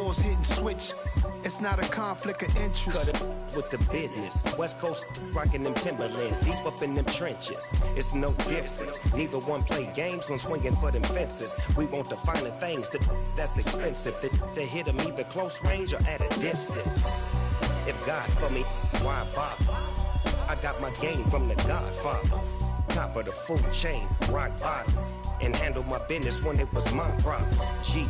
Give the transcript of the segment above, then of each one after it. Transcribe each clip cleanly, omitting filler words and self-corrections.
6'4's hitting switch. It's not a conflict of interest. Cut it with the business. West Coast rocking them Timberlands, deep up in them trenches. It's no difference. Neither one play games when swinging for them fences. We want the finer things that's expensive. They hit them either close range or at a distance. If God for me, why bother? I got my game from the Godfather. Top of the food chain, rock bottom. And handle my business when it was my problem. G.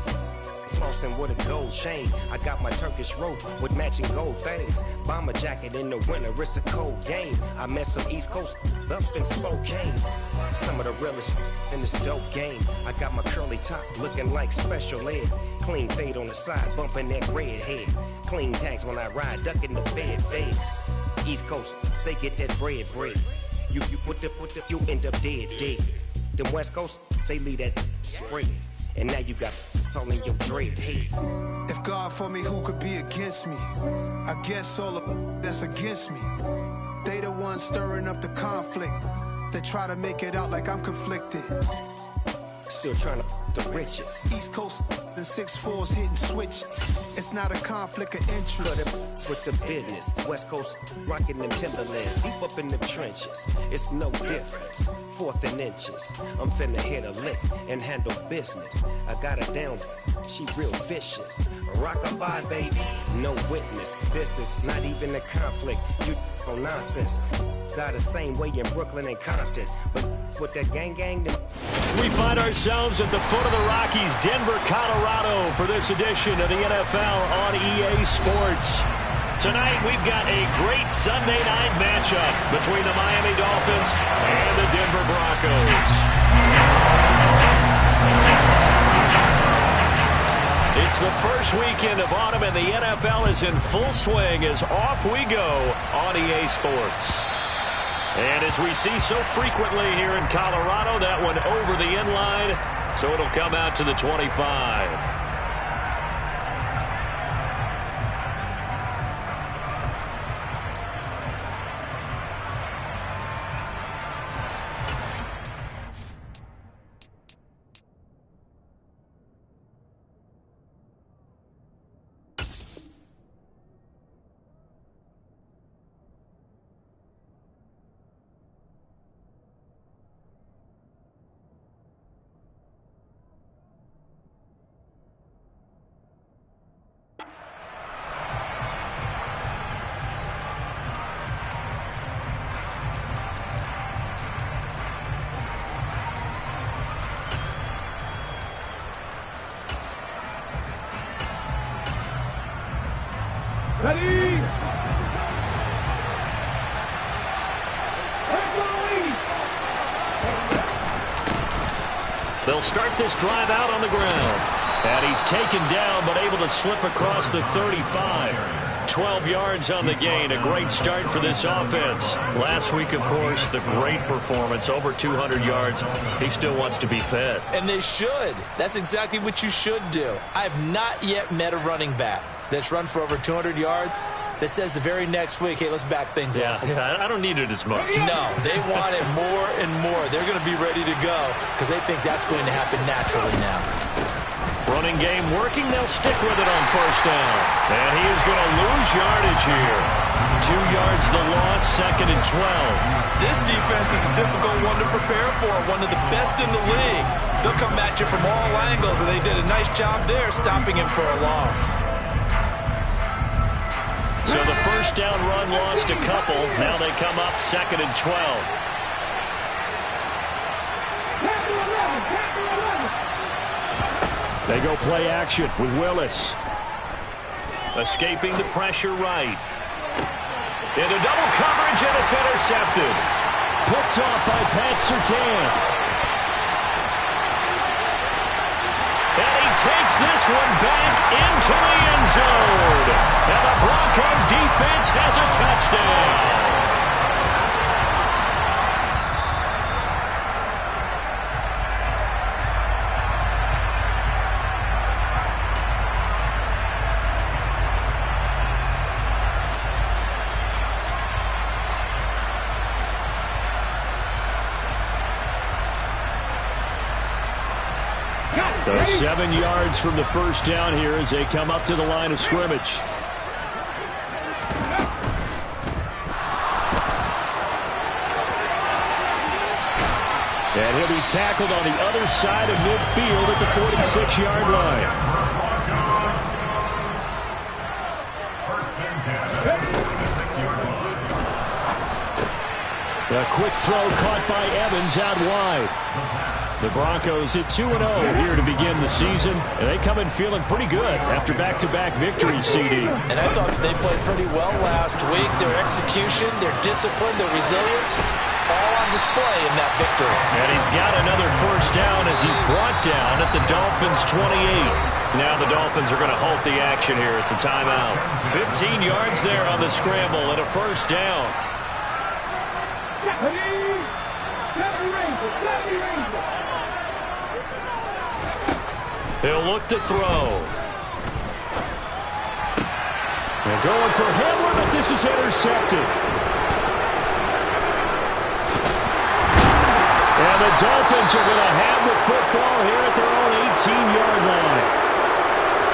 Flossing with a gold chain. I got my Turkish rope with matching gold things. Bomber jacket in the winter, it's a cold game. I met some East Coast up in Spokane. Some of the realest in this dope game. I got my curly top looking like special ed. Clean fade on the side, bumping that red head. Clean tags when I ride, ducking the feds. East Coast, they get that bread. You you end up dead. Them West Coast, they leave that spray. And now you got calling your dread head. If God for me, who could be against me? I guess all the that's against me. They the ones stirring up the conflict. They try to make it out like I'm conflicted. Still trying to the riches. East Coast and 6'4's hitting switch. It's not a conflict of interest. Cut it with the business. West Coast rocking them Timberlands, deep up in them trenches. It's no difference. 4th and inches. I'm finna hit a lick and handle business. I got her down, she real vicious. Rock-a-bye, baby, no witness. This is not even a conflict. You on nonsense. Got the same way in Brooklyn and Compton, but with that gang, then... We find ourselves at the foot of the Rockies, Denver, Colorado, for this edition of the NFL on EA Sports. Tonight, we've got a great Sunday night matchup between the Miami Dolphins and the Denver Broncos. It's the first weekend of autumn, and the NFL is in full swing as off we go on EA Sports. And as we see so frequently here in Colorado, that one over the end line, so it'll come out to the 25. Ready? They'll start this drive out on the ground. And he's taken down, but able to slip across the 35. 12 yards on the gain. A great start for this offense. Last week, of course, the great performance. Over 200 yards. He still wants to be fed. And they should. That's exactly what you should do. I have not yet met a running back that's run for over 200 yards that says the very next week, hey, let's back things up. Yeah, I don't need it as much. No, they want it more and more. They're going to be ready to go because they think that's going to happen naturally now. Running game working. They'll stick with it on first down. And he is going to lose yardage here. 2 yards the loss, 2nd and 12. This defense is a difficult one to prepare for, one of the best in the league. They'll come at you from all angles, and they did a nice job there stopping him for a loss. So the first down run lost a couple. Now they come up 2nd and 12. They go play action with Willis. Escaping the pressure right. Into double coverage, and it's intercepted. Picked off by Pat Surtain. And he takes this one back into the end zone. And the Bronco defense has a touchdown. So 7 yards from the first down here as they come up to the line of scrimmage. And he'll be tackled on the other side of midfield at the 46-yard line. A quick throw caught by Evans out wide. The Broncos hit 2-0 here to begin the season, and they come in feeling pretty good after back-to-back victories, CD. And I thought they played pretty well last week. Their execution, their discipline, their resilience, all on display in that victory. And he's got another first down as he's brought down at the Dolphins' 28. Now the Dolphins are going to halt the action here. It's a timeout. 15 yards there on the scramble and a first down. He'll look to throw. And going for Hamler, but this is intercepted. And the Dolphins are going to have the football here at their own 18-yard line.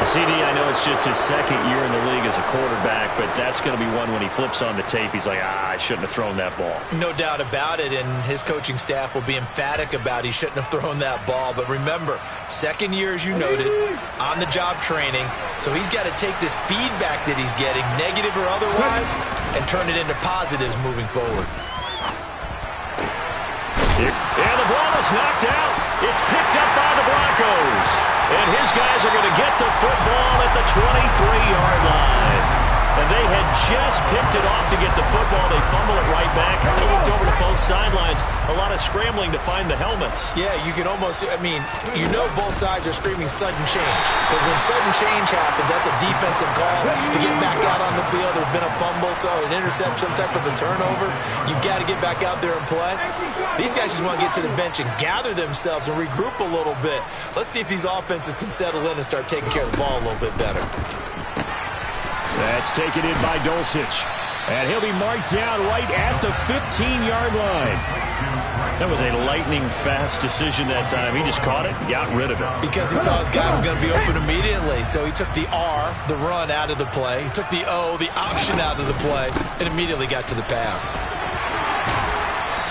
CD, I know it's just his second year in the league as a quarterback, but that's going to be one when he flips on the tape. He's like, I shouldn't have thrown that ball. No doubt about it, and his coaching staff will be emphatic about he shouldn't have thrown that ball. But remember, second year, as you noted, on-the-job training, so he's got to take this feedback that he's getting, negative or otherwise, and turn it into positives moving forward. And the ball is knocked out. It's picked up by the Broncos. And his guys are going to get the football at the 23-yard line. And they had just picked it off to get the football. They fumble it right back. They looked over to both sidelines. A lot of scrambling to find the helmets. Yeah, you can almost, you know both sides are screaming sudden change. Because when sudden change happens, that's a defensive call to get back out on the field. There's been a fumble, so an interception, some type of a turnover. You've got to get back out there and play. These guys just want to get to the bench and gather themselves and regroup a little bit. Let's see if these offenses can settle in and start taking care of the ball a little bit better. That's taken in by Dulcich. And he'll be marked down right at the 15-yard line. That was a lightning-fast decision that time. He just caught it and got rid of it. Because he saw his guy was going to be open immediately. So he took the R, the run, out of the play. He took the O, the option, out of the play, and immediately got to the pass.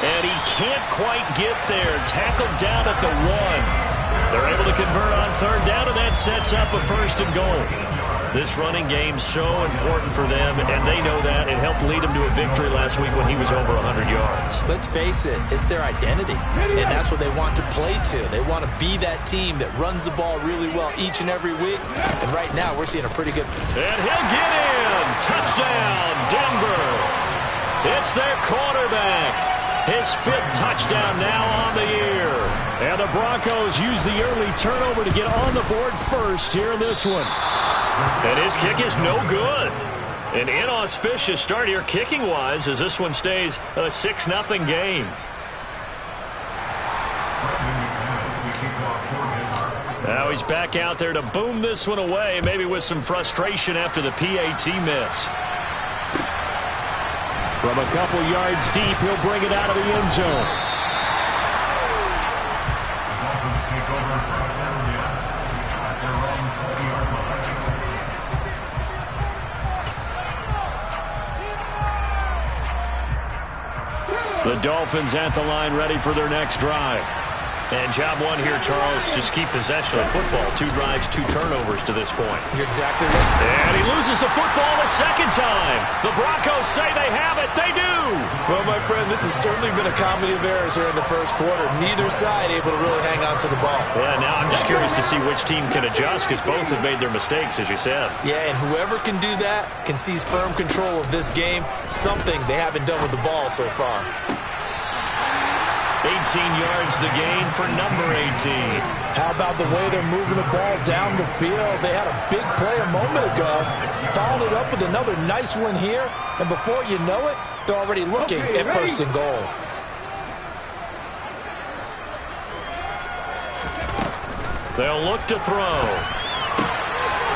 And he can't quite get there. Tackled down at the 1. They're able to convert on third down, and that sets up a first and goal. This running game's so important for them, and they know that. It helped lead them to a victory last week when he was over 100 yards. Let's face it, it's their identity, and that's what they want to play to. They want to be that team that runs the ball really well each and every week, and right now we're seeing a pretty good... And he'll get in! Touchdown, Denver! It's their quarterback. His 5th touchdown now on the year. And the Broncos use the early turnover to get on the board first here in this one. And his kick is no good. An inauspicious start here kicking-wise as this one stays a 6-0 game. Now he's back out there to boom this one away, maybe with some frustration after the PAT miss. From a couple yards deep, he'll bring it out of the end zone. The Dolphins at the line, ready for their next drive. And job one here, Charles, just keep possession of the football. 2 drives, 2 turnovers to this point. You're exactly right. And he loses the football the second time. The Broncos say they have it. They do. Well, my friend, this has certainly been a comedy of errors here in the first quarter. Neither side able to really hang on to the ball. Yeah, now I'm just curious to see which team can adjust because both have made their mistakes, as you said. Yeah, and whoever can do that can seize firm control of this game, something they haven't done with the ball so far. 18 yards the gain for number 18. How about the way they're moving the ball down the field? They had a big play a moment ago. Followed it up with another nice one here. And before you know it, they're already looking at first and goal. They'll look to throw.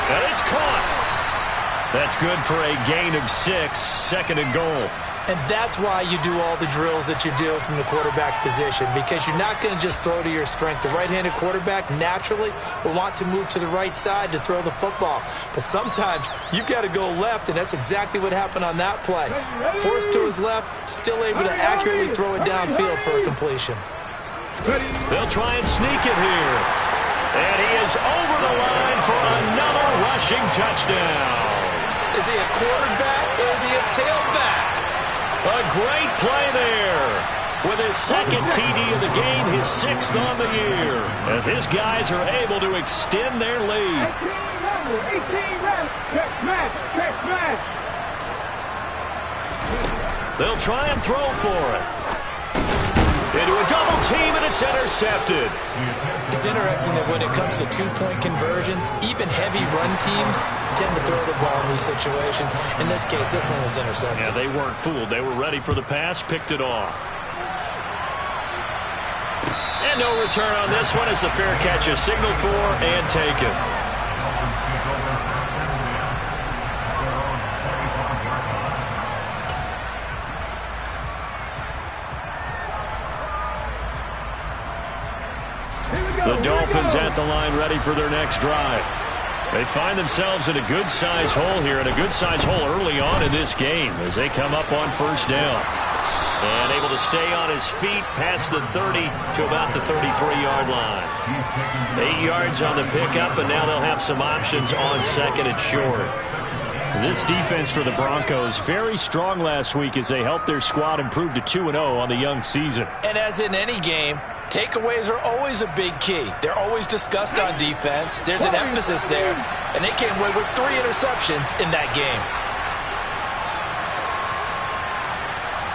And it's caught. That's good for a gain of 6, second and goal. And that's why you do all the drills that you do from the quarterback position, because you're not going to just throw to your strength. The right-handed quarterback naturally will want to move to the right side to throw the football. But sometimes you've got to go left, and that's exactly what happened on that play. Forced to his left, still able to accurately throw it downfield for a completion. They'll try and sneak it here. And he is over the line for another rushing touchdown. Is he a quarterback or is he a tailback? A great play there. With his second TD of the game, his 6th on the year, as his guys are able to extend their lead. 18 They'll try and throw for it. Into a double team, and it's intercepted. It's interesting that when it comes to two-point conversions, even heavy run teams tend to throw the ball in these situations. In this case, this one was intercepted. Yeah, they weren't fooled. They were ready for the pass, picked it off. And no return on this one as the fair catch is signaled for and taken. The Dolphins at the line ready for their next drive. They find themselves in a good-sized hole here, and a good-sized hole early on in this game as they come up on first down. And able to stay on his feet past the 30 to about the 33-yard line. 8 yards on the pickup, and now they'll have some options on second and short. This defense for the Broncos, very strong last week as they helped their squad improve to 2-0 on the young season. And as in any game, takeaways are always a big key. They're always discussed on defense. There's an emphasis there, and they came away with 3 interceptions in that game.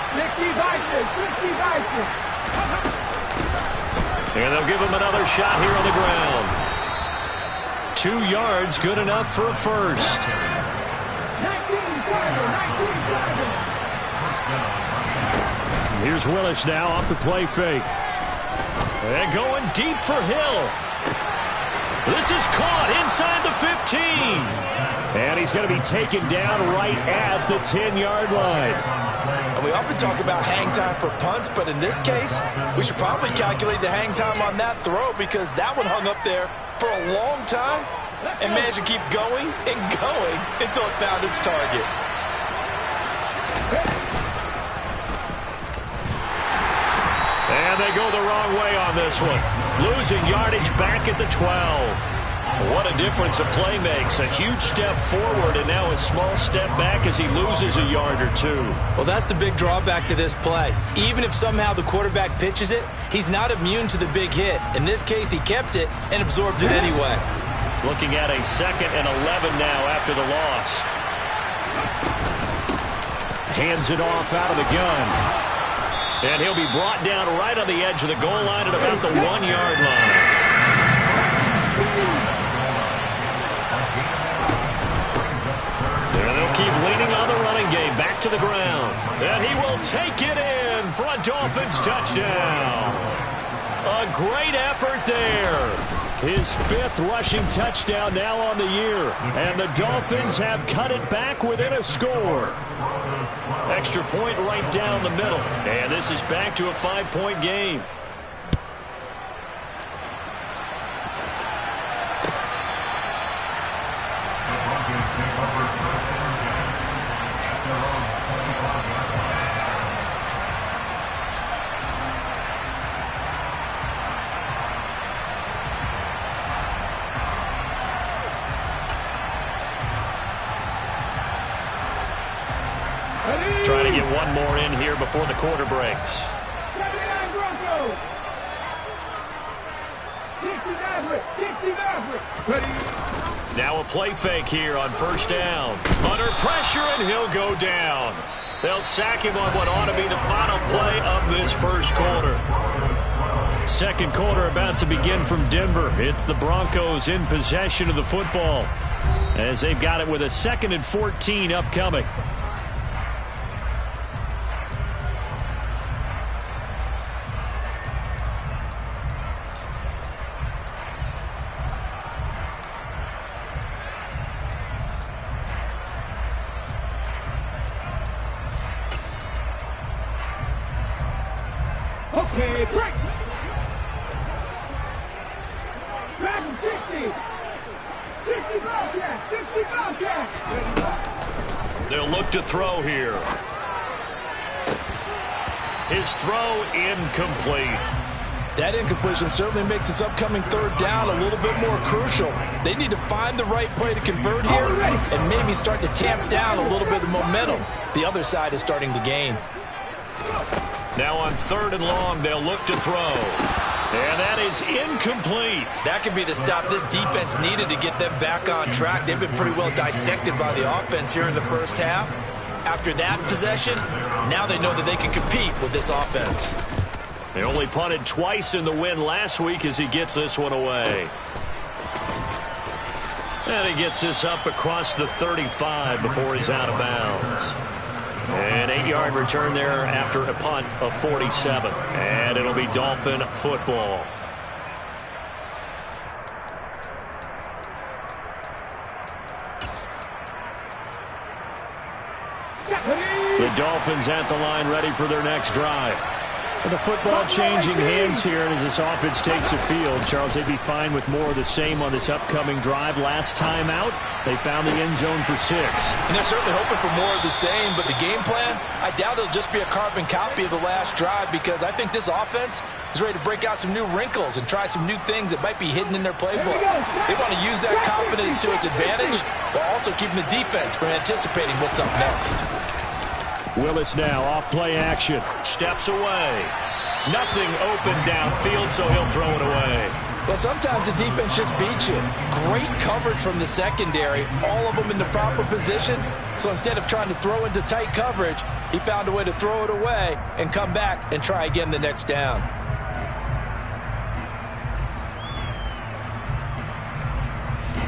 60 And they'll give him another shot here on the ground. 2 yards, good enough for a first. Here's Willis now off the play fake. And going deep for Hill. This is caught inside the 15. And he's going to be taken down right at the 10-yard line. And we often talk about hang time for punts, but in this case, we should probably calculate the hang time on that throw because that one hung up there for a long time and managed to keep going and going until it found its target. And they go the wrong way on this one. Losing yardage back at the 12. What a difference a play makes. A huge step forward and now a small step back as he loses a yard or 2. Well, that's the big drawback to this play. Even if somehow the quarterback pitches it, he's not immune to the big hit. In this case, he kept it and absorbed it anyway. Looking at a 2nd and 11 now after the loss. Hands it off out of the gun. And he'll be brought down right on the edge of the goal line at about the 1-yard line. And they'll keep leaning on the running game. Back to the ground. And he will take it in for a Dolphins touchdown. A great effort there. His 5th rushing touchdown now on the year. And the Dolphins have cut it back within a score. Extra point right down the middle. And this is back to a 5-point game. Trying to get one more in here before the quarter breaks. Now a play fake here on first down. Under pressure, and he'll go down. They'll sack him on what ought to be the final play of this first quarter. Second quarter about to begin from Denver. It's the Broncos in possession of the football as they've got it with a 2nd and 14 upcoming. Okay, break. Back 60. 60 Bobcat. 60 Bobcat. They'll look to throw here. His throw incomplete. That incompletion certainly makes this upcoming third down a little bit more crucial. They need to find the right play to convert here and maybe start to tamp down a little bit of momentum. The other side is starting to gain. Now on 3rd and long, they'll look to throw. And that is incomplete. That could be the stop this defense needed to get them back on track. They've been pretty well dissected by the offense here in the first half. After that possession, now they know that they can compete with this offense. They only punted twice in the win last week as he gets this one away. And he gets this up across the 35 before he's out of bounds. An 8-yard return there after a punt of 47. And it'll be Dolphin football. The Dolphins at the line ready for their next drive. And the football changing hands here, and as this offense takes the field, Charles, they'd be fine with more of the same on this upcoming drive. Last time out, they found the end zone for 6. And they're certainly hoping for more of the same, but the game plan, I doubt it'll just be a carbon copy of the last drive, because I think this offense is ready to break out some new wrinkles and try some new things that might be hidden in their playbook. They want to use that confidence to its advantage, while also keeping the defense from anticipating what's up next. Willis now off play action. Steps away. Nothing open downfield, so he'll throw it away. Well, sometimes the defense just beats you. Great coverage from the secondary, all of them in the proper position. So instead of trying to throw into tight coverage, he found a way to throw it away and come back and try again the next down.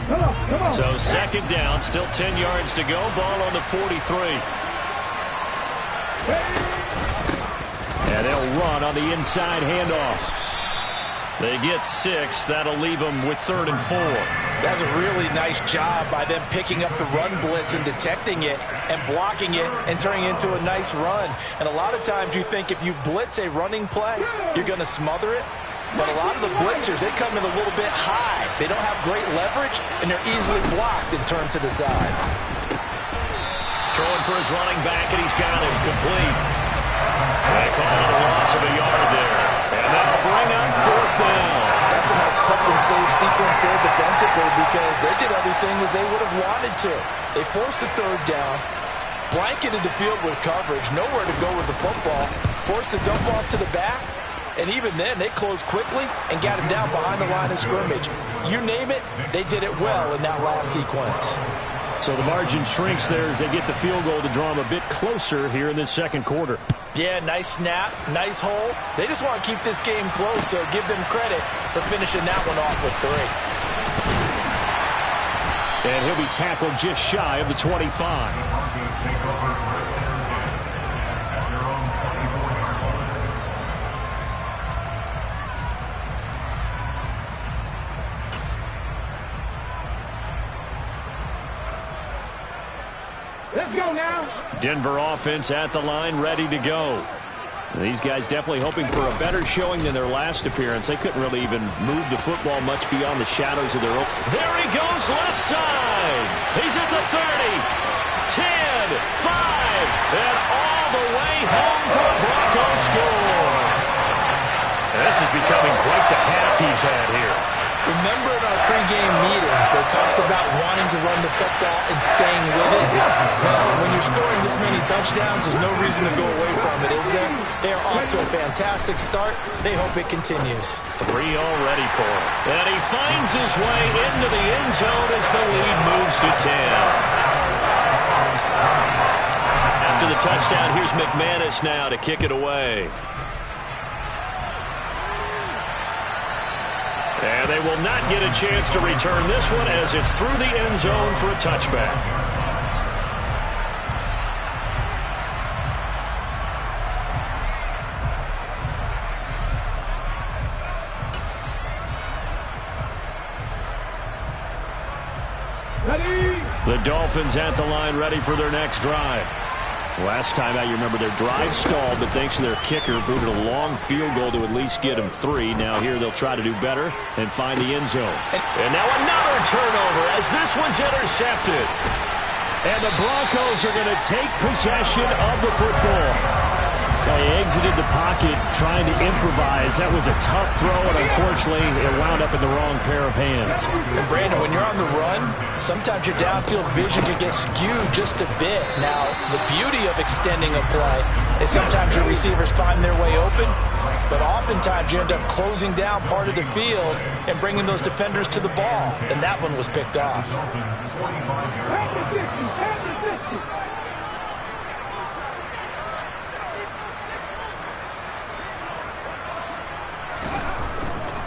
Come on. So 2nd down, still 10 yards to go. Ball on the 43. And they'll run on the inside handoff. They get 6. That'll leave them with 3rd and 4. That's a really nice job by them picking up the run blitz and detecting it and blocking it and turning it into a nice run. And a lot of times you think if you blitz a running play, you're going to smother it. But a lot of the blitzers, they come in a little bit high. They don't have great leverage, and they're easily blocked and turned to the side. Throwing for his running back, and he's got him complete. They call it a loss of a yard there. And that'll bring up 4th down. That's a nice cut and save sequence there defensively, because they did everything as they would have wanted to. They forced the 3rd down, blanketed the field with coverage, nowhere to go with the football, forced the dump off to the back, and even then they closed quickly and got him down behind the line of scrimmage. You name it, they did it well in that last sequence. So the margin shrinks there as they get the field goal to draw them a bit closer here in this 2nd quarter. Yeah, nice snap, nice hole. They just want to keep this game close, so give them credit for finishing that one off with 3. And he'll be tackled just shy of the 25. Let's go now. Denver offense at the line, ready to go. These guys definitely hoping for a better showing than their last appearance. They couldn't really even move the football much beyond the shadows of their own. There he goes, left side. He's at the 30, 10, 5, and all the way home for a Broncos score. And this is becoming quite the half he's had here. Remember in our pregame meetings, they talked about wanting to run the football and staying with it. Well, when you're scoring this many touchdowns, there's no reason to go away from it, is there? They are off to a fantastic start. They hope it continues. 3 already for him. And he finds his way into the end zone as the lead moves to 10. After the touchdown, here's McManus now to kick it away. And they will not get a chance to return this one as it's through the end zone for a touchback. Ready. The Dolphins at the line ready for their next drive. Last time out, you remember their drive stalled, but thanks to their kicker, booted a long field goal to at least get them 3. Now here they'll try to do better and find the end zone. And now another turnover as this one's intercepted. And the Broncos are going to take possession of the football. They exited the pocket trying to improvise. That was a tough throw, and unfortunately, it wound up in the wrong pair of hands. And Brandon, when you're on the run, sometimes your downfield vision can get skewed just a bit. Now, the beauty of extending a play is sometimes your receivers find their way open, but oftentimes you end up closing down part of the field and bringing those defenders to the ball, and that one was picked off.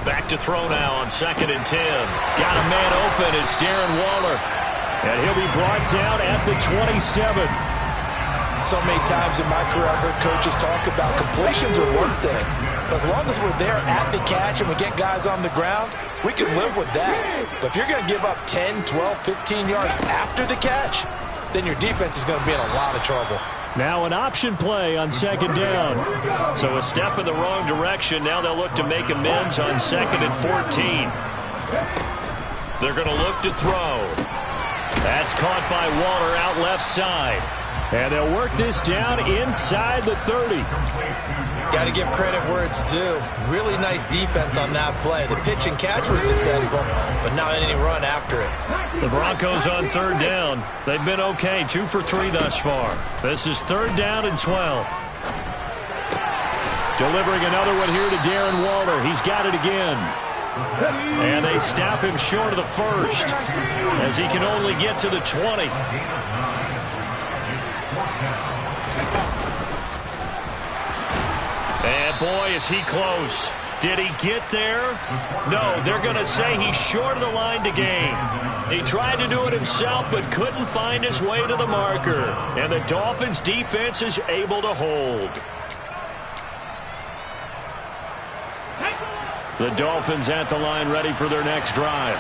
Back to throw now on 2nd and 10. Got a man open. It's Darren Waller. And he'll be brought down at the 27. So many times in my career, I've heard coaches talk about completions are one thing. But as long as we're there at the catch and we get guys on the ground, we can live with that. But if you're going to give up 10, 12, 15 yards after the catch, then your defense is going to be in a lot of trouble. Now an option play on 2nd down. So a step in the wrong direction. Now they'll look to make amends on 2nd and 14. They're going to look to throw. That's caught by Waller out left side. And they'll work this down inside the 30. Got to give credit where it's due. Really nice defense on that play. The pitch and catch was successful, but not any run after it. The Broncos on 3rd down. They've been okay, 2 for 3 thus far. This is 3rd down and 12. Delivering another one here to Darren Waller. He's got it again. And they stop him short of the first as he can only get to the 20. And boy, is he close. Did he get there? No, they're going to say he's short of the line to gain. He tried to do it himself, but couldn't find his way to the marker. And the Dolphins' defense is able to hold. The Dolphins at the line ready for their next drive.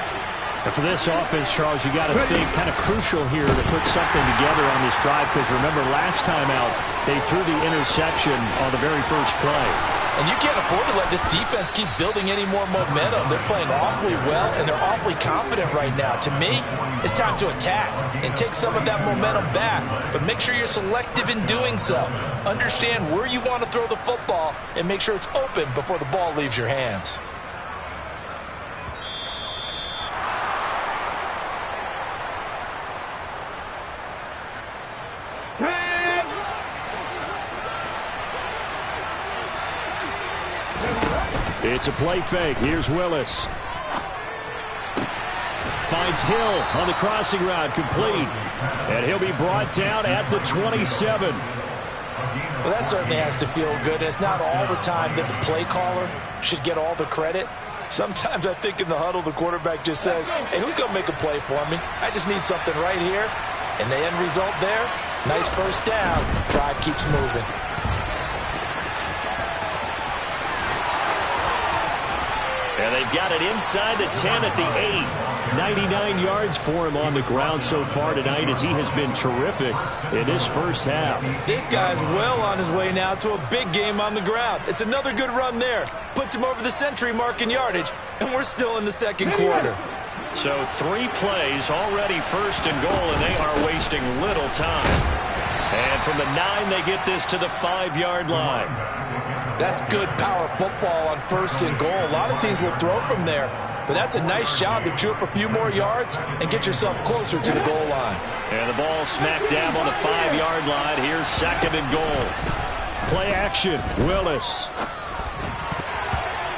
And for this offense, Charles, you got to think kind of crucial here to put something together on this drive because remember last time out, they threw the interception on the very first play. And you can't afford to let this defense keep building any more momentum. They're playing awfully well, and they're awfully confident right now. To me, it's time to attack and take some of that momentum back. But make sure you're selective in doing so. Understand where you want to throw the football and make sure it's open before the ball leaves your hands. It's a play fake. Here's Willis. Finds Hill on the crossing route, complete. And he'll be brought down at the 27. Well, that certainly has to feel good. It's not all the time that the play caller should get all the credit. Sometimes I think in the huddle, the quarterback just says, hey, who's going to make a play for me? I just need something right here. And the end result there, nice first down. Drive keeps moving. And they've got it inside the 10 at the 8. 99 yards for him on the ground so far tonight as he has been terrific in this first half. This guy's well on his way now to a big game on the ground. It's another good run there. Puts him over the century mark in yardage, and we're still in the second quarter. So 3 plays already first and goal, and they are wasting little time. And from the 9, they get this to the 5-yard line. That's good power football on first and goal. A lot of teams will throw from there, but that's a nice job to chew up a few more yards and get yourself closer to the goal line. And the ball smack dab on the 5-yard line. Here's 2nd and goal. Play action, Willis.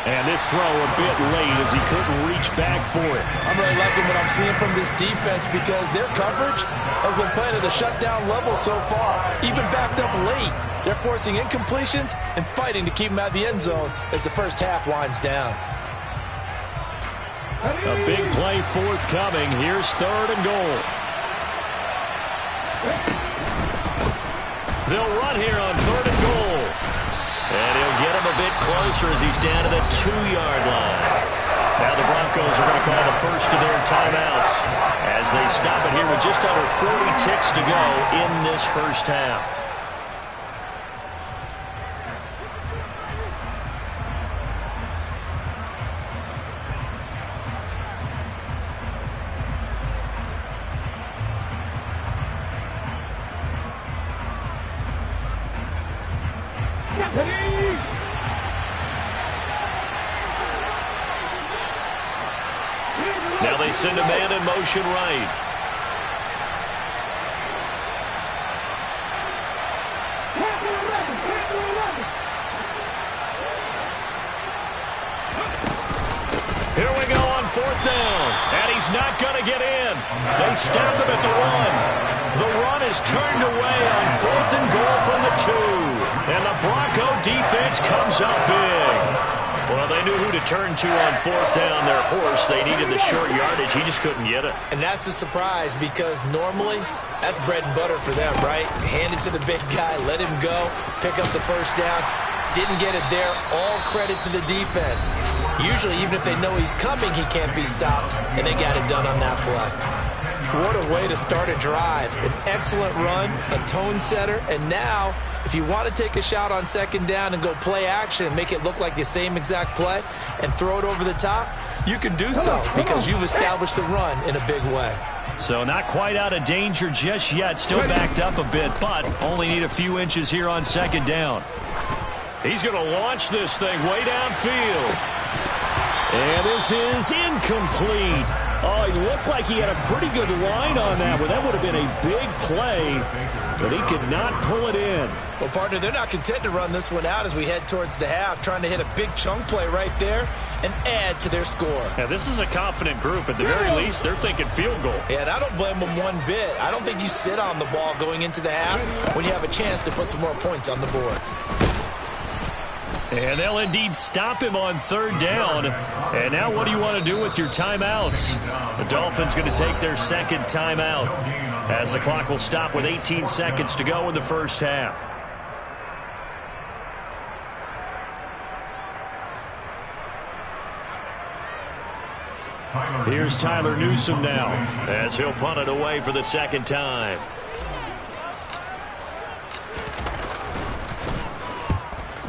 And this throw a bit late as he couldn't reach back for it. I'm really liking what I'm seeing from this defense because their coverage has been playing at a shutdown level so far. Even backed up late, they're forcing incompletions and fighting to keep them out of the end zone as the first half winds down. A big play forthcoming. Here's 3rd and goal. They'll run here on 3rd and goal. And he'll get him a bit closer as he's down to the 2-yard line. Now the Broncos are going to call the first of their timeouts as they stop it here with just under 40 ticks to go in this first half. Now they send a man in motion right. Here we go on 4th down, and he's not going to get in. They stop him at the 1. The run is turned away on 4th and goal from the 2. And the Bronco defense comes up big. Well, they knew who to turn to on 4th down. Their horse, they needed the short yardage. He just couldn't get it. And that's a surprise because normally that's bread and butter for them, right? Hand it to the big guy, let him go, pick up the first down. Didn't get it there. All credit to the defense. Usually, even if they know he's coming, he can't be stopped, and they got it done on that play. What a way to start a drive. An excellent run, a tone setter, and now, if you want to take a shot on 2nd down and go play action and make it look like the same exact play and throw it over the top, you can do so because you've established the run in a big way. So not quite out of danger just yet. Still backed up a bit, but only need a few inches here on 2nd down. He's going to launch this thing way downfield. And this is incomplete. Oh, he looked like he had a pretty good line on that one. That would have been a big play, but he could not pull it in. Well, partner, they're not content to run this one out as we head towards the half, trying to hit a big chunk play right there and add to their score. Yeah, this is a confident group. At the very least, they're thinking field goal. Yeah, and I don't blame them one bit. I don't think you sit on the ball going into the half when you have a chance to put some more points on the board. And they'll indeed stop him on 3rd down. And now what do you want to do with your timeouts? The Dolphins going to take their 2nd timeout as the clock will stop with 18 seconds to go in the first half. Here's Tyler Newsome now as he'll punt it away for the 2nd time.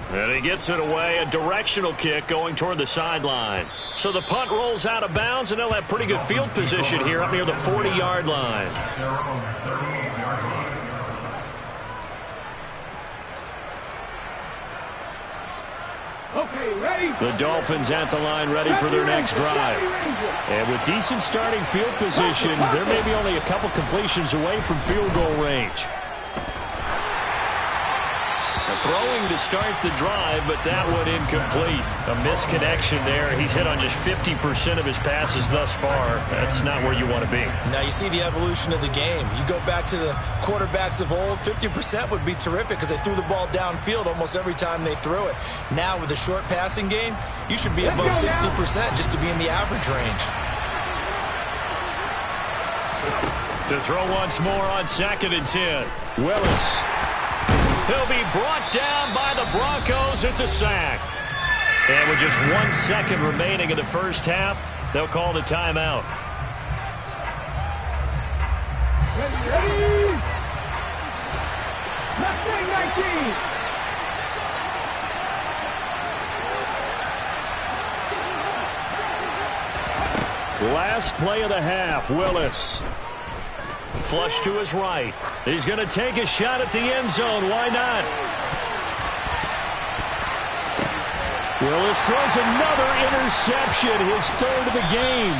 And he gets it away, a directional kick going toward the sideline. So the punt rolls out of bounds, and they'll have pretty good field position here up near the 40-yard line. Okay, ready? The Dolphins at the line ready for their next drive. And with decent starting field position, there may be only a couple completions away from field goal range. Throwing to start the drive, but that one incomplete. A misconnection there. He's hit on just 50% of his passes thus far. That's not where you want to be. Now you see the evolution of the game. You go back to the quarterbacks of old, 50% would be terrific because they threw the ball downfield almost every time they threw it. Now with the short passing game, you should be above 60% just to be in the average range. To throw once more on 2nd and 10. Willis. He'll be brought down by the Broncos. It's a sack. And with just 1 second remaining in the first half, they'll call the timeout. Ready? Mustang 19. Last play of the half, Willis. Flush to his right. He's going to take a shot at the end zone. Why not? Willis throws another interception, his 3rd of the game.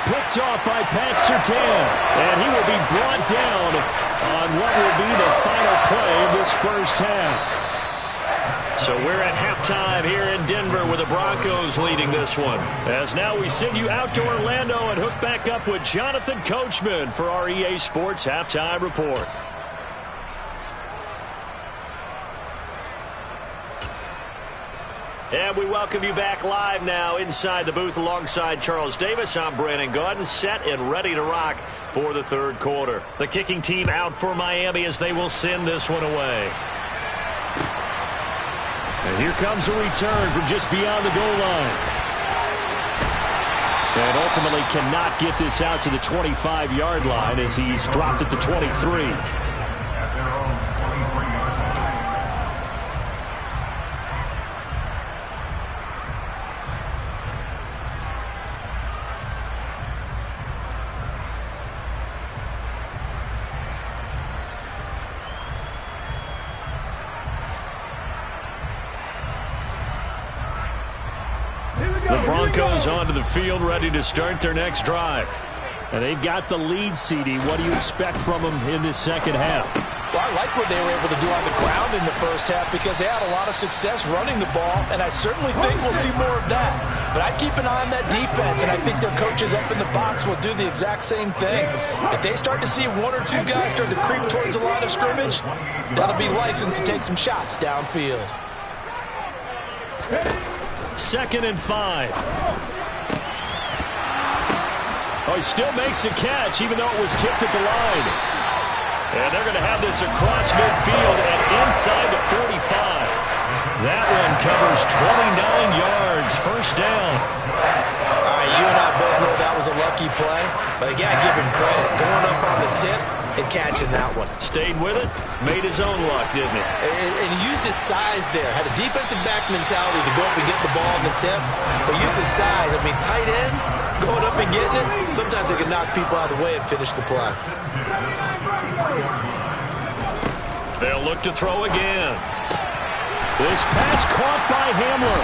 Picked off by Pat Surtain. And he will be brought down on what will be the final play of this first half. So we're at halftime here in Denver with the Broncos leading this one. As now we send you out to Orlando and hook back up with Jonathan Coachman for our EA Sports Halftime Report. And we welcome you back live now inside the booth alongside Charles Davis. I'm Brandon Gaudin, set and ready to rock for the 3rd quarter. The kicking team out for Miami as they will send this one away. And here comes a return from just beyond the goal line. And ultimately cannot get this out to the 25-yard line as he's dropped at the 23. The Broncos onto the field, ready to start their next drive. And they've got the lead, CD. What do you expect from them in this second half? Well, I like what they were able to do on the ground in the first half because they had a lot of success running the ball, and I certainly think we'll see more of that. But I'd keep an eye on that defense, and I think their coaches up in the box will do the exact same thing. If they start to see one or two guys start to creep towards the line of scrimmage, that'll be licensed to take some shots downfield. 2nd and 5. Oh, he still makes the catch, even though it was tipped at the line. And they're going to have this across midfield and inside the 45. That one covers 29 yards. First down. All right, you and I both know that was a lucky play, but you got to give him credit. Going up on the tip and catching that one. Stayed with it, made his own luck, didn't he? And he used his size there. Had a defensive back mentality to go up and get the ball on the tip, but used his size. I mean, tight ends going up and getting it, sometimes they can knock people out of the way and finish the play. They'll look to throw again. This pass caught by Hamler.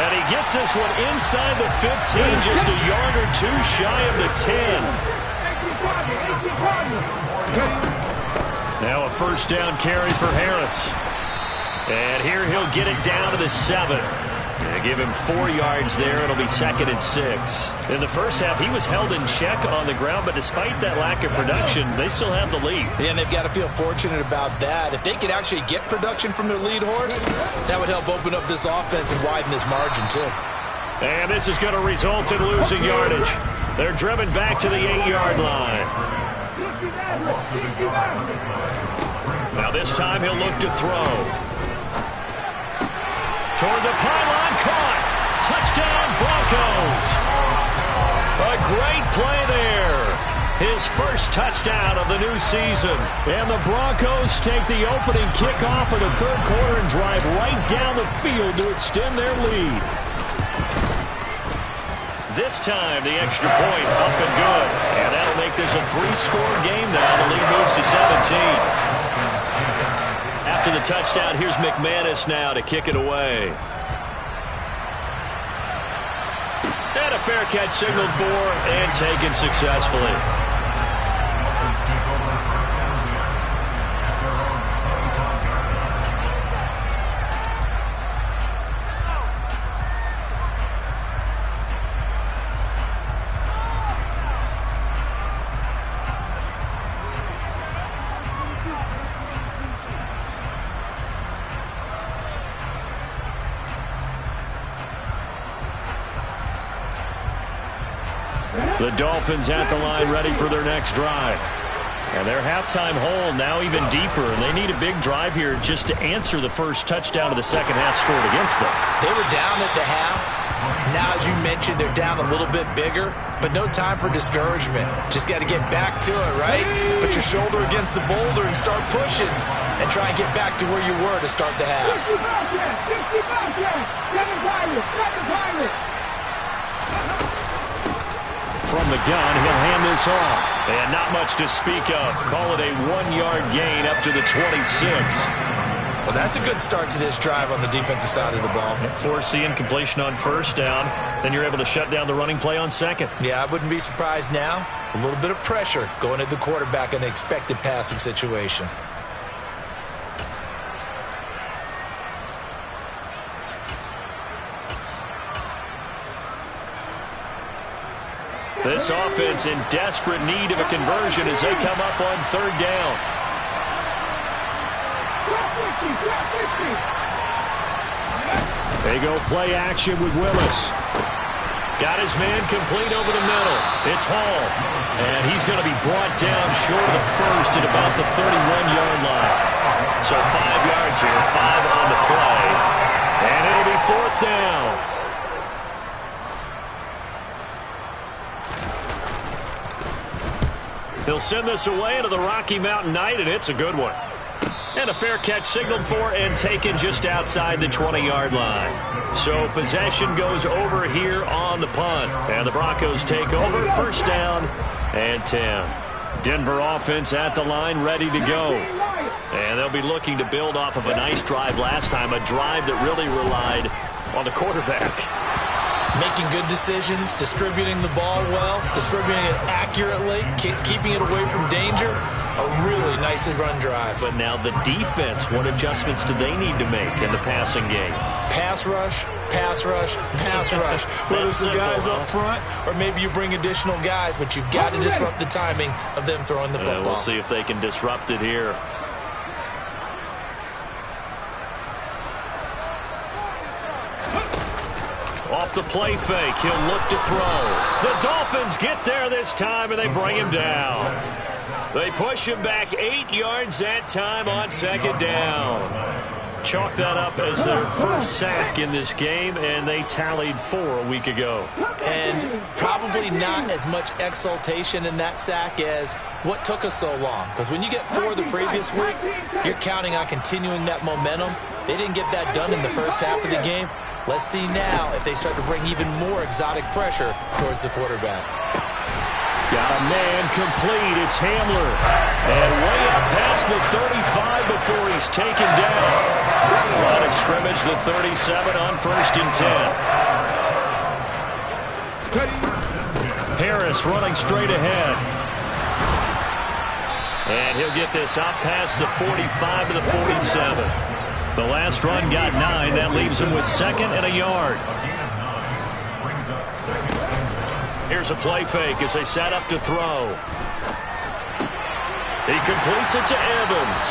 And he gets this one inside the 15, just a yard or two shy of the 10. Now a first down carry for Harris. And here he'll get it down to the 7. They give him 4 yards there. It'll be 2nd and 6. In the first half, he was held in check on the ground, but despite that lack of production, they still have the lead. Yeah, and they've got to feel fortunate about that. If they could actually get production from their lead horse, that would help open up this offense and widen this margin, too. And this is going to result in losing yardage. They're driven back to the 8-yard line. Now this time he'll look to throw. Toward the pylon, caught. Touchdown, Broncos. A great play there. His first touchdown of the new season. And the Broncos take the opening kickoff of the third quarter and drive right down the field to extend their lead. This time, the extra point up and good. And that'll make this a 3-score game now. The lead moves to 17. After the touchdown, here's McManus now to kick it away. And a fair catch signaled for and taken successfully. The Dolphins at the line ready for their next drive. And their halftime hole now even deeper, and they need a big drive here just to answer the first touchdown of the second half scored against them. They were down at the half. Now, as you mentioned, they're down a little bit bigger, but no time for discouragement. Just got to get back to it, right? Put your shoulder against the boulder and start pushing and try and get back to where you were to start the half. From the gun, he'll hand this off. And not much to speak of. Call it a 1-yard gain up to the 26. Well, that's a good start to this drive on the defensive side of the ball. Force the incompletion on first down. Then you're able to shut down the running play on second. Yeah, I wouldn't be surprised now. A little bit of pressure going at the quarterback in an expected passing situation. This offense in desperate need of a conversion as they come up on third down. They go play action with Willis. Got his man complete over the middle. It's Hall. And he's going to be brought down short of the first at about the 31-yard line. So 5 yards here, 5 on the play. And it'll be fourth down. He'll send this away into the Rocky Mountain Night, and it's a good one. And a fair catch signaled for and taken just outside the 20-yard line. So possession goes over here on the punt. And the Broncos take over, first down and 10. Denver offense at the line, ready to go. And they'll be looking to build off of a nice drive last time, a drive that really relied on the quarterback. making good decisions, distributing the ball well, distributing it accurately, keeping it away from danger. A really nicely run drive. But now the defense, what adjustments do they need to make in the passing game? Pass rush, pass rush, pass rush. Whether it's the guys up front or maybe you bring additional guys, but you've got to disrupt the timing of them throwing the football. We'll see if they can disrupt it here. Off the play fake, he'll look to throw. The Dolphins get there this time, and they bring him down. They push him back 8 yards that time on second down. Chalk that up as their first sack in this game, and they tallied 4 a week ago. And probably not as much exultation in that sack as what took us so long. Because when you get 4 the previous week, you're counting on continuing that momentum. They didn't get that done in the first half of the game. Let's see now if they start to bring even more exotic pressure towards the quarterback. Got a man complete. It's Hamler. And way up past the 35 before he's taken down. Line of scrimmage, the 37 on 1st and 10. Harris running straight ahead. And he'll get this up past the 45 to the 47. The last run got 9. That leaves him with 2nd and a yard. Here's a play fake as they set up to throw. He completes it to Evans.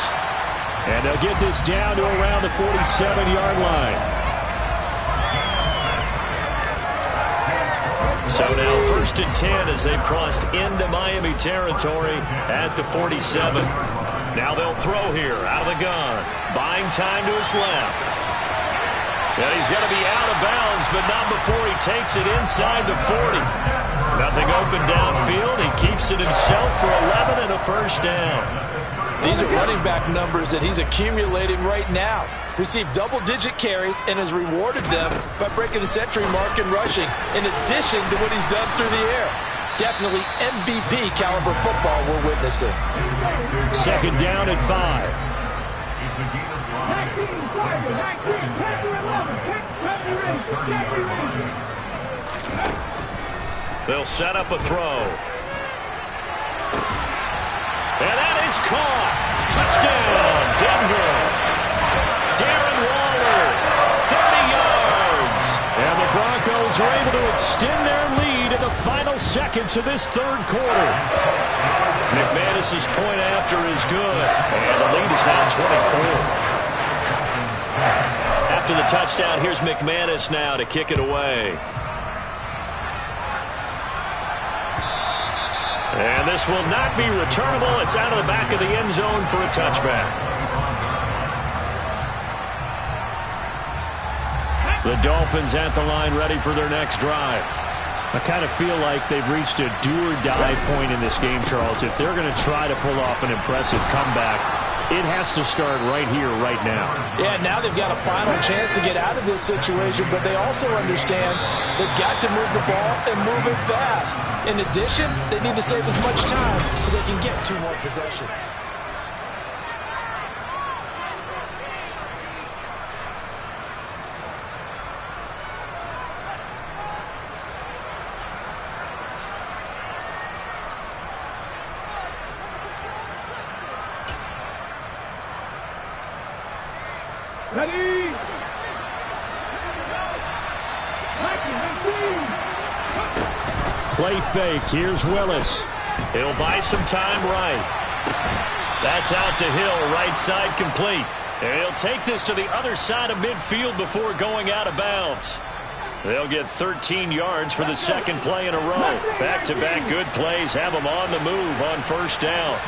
And they'll get this down to around the 47-yard line. So now 1st and 10 as they've crossed into Miami territory at the 47. Now they'll throw here out of the gun. Buying time to his left. And he's going to be out of bounds, but not before he takes it inside the 40. Nothing open downfield. He keeps it himself for 11 and a first down. These are running back numbers that he's accumulating right now. Received double-digit carries and has rewarded them by breaking the century mark in rushing, in addition to what he's done through the air. Definitely MVP caliber football we're witnessing. 2nd down at 5. They'll set up a throw. And that is caught. Touchdown, Denver. Darren Waller, 30 yards. And the Broncos are able to extend their lead in the final seconds of this 3rd quarter. McManus's point after is good. And the lead is now 24. After the touchdown, here's McManus now to kick it away. And this will not be returnable. It's out of the back of the end zone for a touchback. The Dolphins at the line ready for their next drive. I kind of feel like they've reached a do-or-die point in this game, Charles. If they're going to try to pull off an impressive comeback, it has to start right here, right now. Yeah, now they've got a final chance to get out of this situation, but they also understand they've got to move the ball and move it fast. In addition, they need to save as much time so they can get 2 more possessions. Ready? Play fake. Here's Willis. He'll buy some time right. That's out to Hill. Right side complete. And he'll take this to the other side of midfield before going out of bounds. They'll get 13 yards for the 2nd play in a row. Back-to-back good plays have them on the move on 1st down.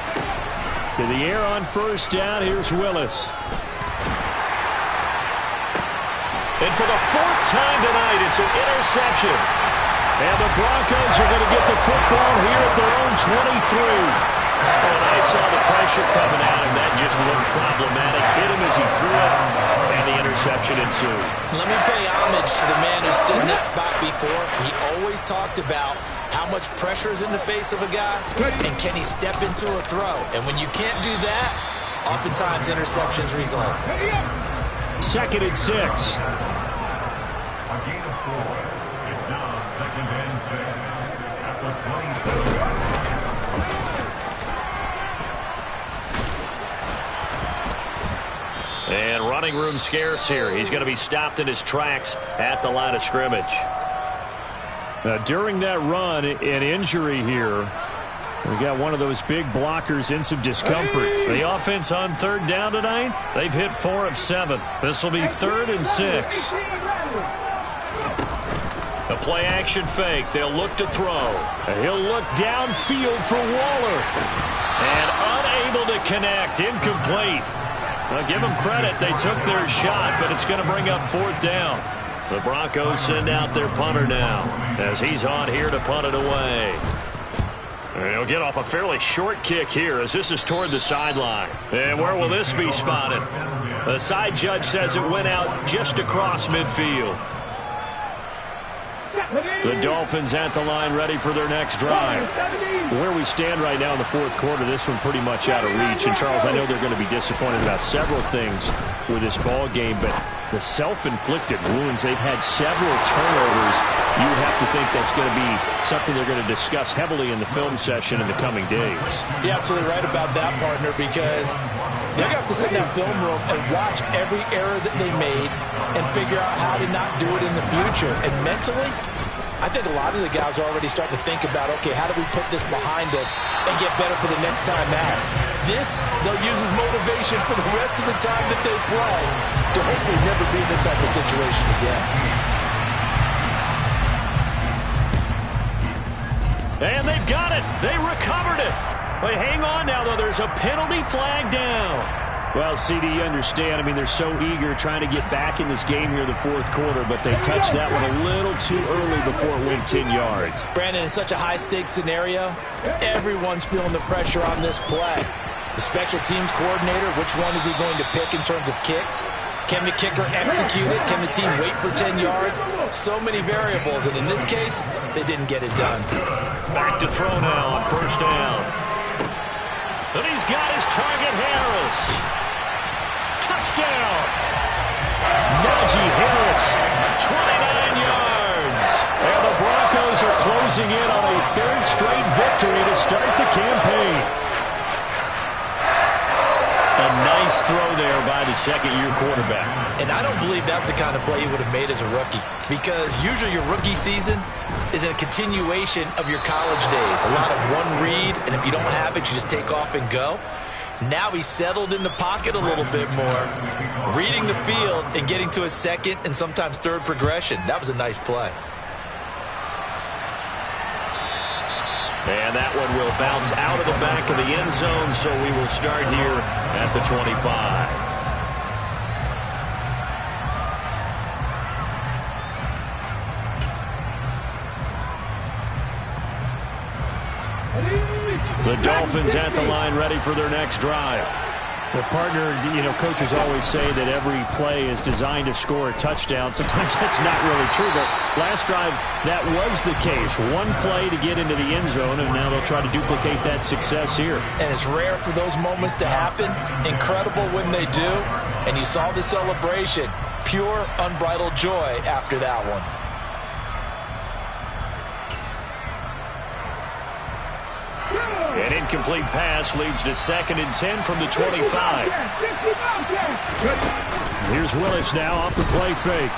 To the air on 1st down. Here's Willis. And for the 4th time tonight, it's an interception. And the Broncos are going to get the football here at their own 23. And I saw the pressure coming at him. That just looked problematic. Hit him as he threw it, and the interception ensued. Let me pay homage to the man who stood in this spot before. He always talked about how much pressure is in the face of a guy, and can he step into a throw. And when you can't do that, oftentimes interceptions result. 2nd and 6. And running room scarce here. He's going to be stopped in his tracks at the line of scrimmage. During that run, an injury here. We got one of those big blockers in some discomfort. The offense on third down tonight, they've hit 4 of 7. This will be 3rd and 6. A play action fake. They'll look to throw. He'll look downfield for Waller. And unable to connect. Incomplete. Well, give them credit. They took their shot, but it's going to bring up 4th down. The Broncos send out their punter now as he's on here to punt it away. And he'll get off a fairly short kick here as this is toward the sideline. And where will this be spotted? The side judge says it went out just across midfield. The Dolphins at the line ready for their next drive. Where we stand right now in the 4th quarter, this one pretty much out of reach. And, Charles, I know they're going to be disappointed about several things with this ball game, but the self-inflicted wounds, they've had several turnovers. You would have to think that's going to be something they're going to discuss heavily in the film session in the coming days. You're absolutely right about that, partner, because they're going to have to sit in that film room and watch every error that they made and figure out how to not do it in the future. And mentally, I think a lot of the guys are already starting to think about, okay, how do we put this behind us and get better for the next time out? This, they'll use as motivation for the rest of the time that they play to hopefully never be in this type of situation again. And they've got it. They recovered it. But hang on now, though. There's a penalty flag down. Well, CD, you understand. I mean, they're so eager trying to get back in this game here in the 4th quarter, but they touched that one a little too early before it went 10 yards. Brandon, in such a high-stakes scenario, everyone's feeling the pressure on this play. The special teams coordinator, which one is he going to pick in terms of kicks? Can the kicker execute it? Can the team wait for 10 yards? So many variables, and in this case, they didn't get it done. Back to throw now on 1st down. And he's got his target, Harris. Touchdown! Najee Harris, 29 yards. And the Broncos are closing in on a 3rd straight victory to start the campaign. A nice throw there by the second-year quarterback. And I don't believe that's the kind of play he would have made as a rookie, because usually your rookie season is a continuation of your college days. A lot of one read, and if you don't have it, you just take off and go. Now he's settled in the pocket a little bit more, reading the field and getting to his 2nd and sometimes 3rd progression. That was a nice play. And that one will bounce out of the back of the end zone, so we will start here at the 25. The Dolphins at the line ready for their next drive. The partner, coaches always say that every play is designed to score a touchdown. Sometimes that's not really true, but last drive, that was the case. One play to get into the end zone, and now they'll try to duplicate that success here. And it's rare for those moments to happen. Incredible when they do. And you saw the celebration. Pure, unbridled joy after that one. An incomplete pass leads to 2nd and 10 from the 25. Here's Willis now off the play fake.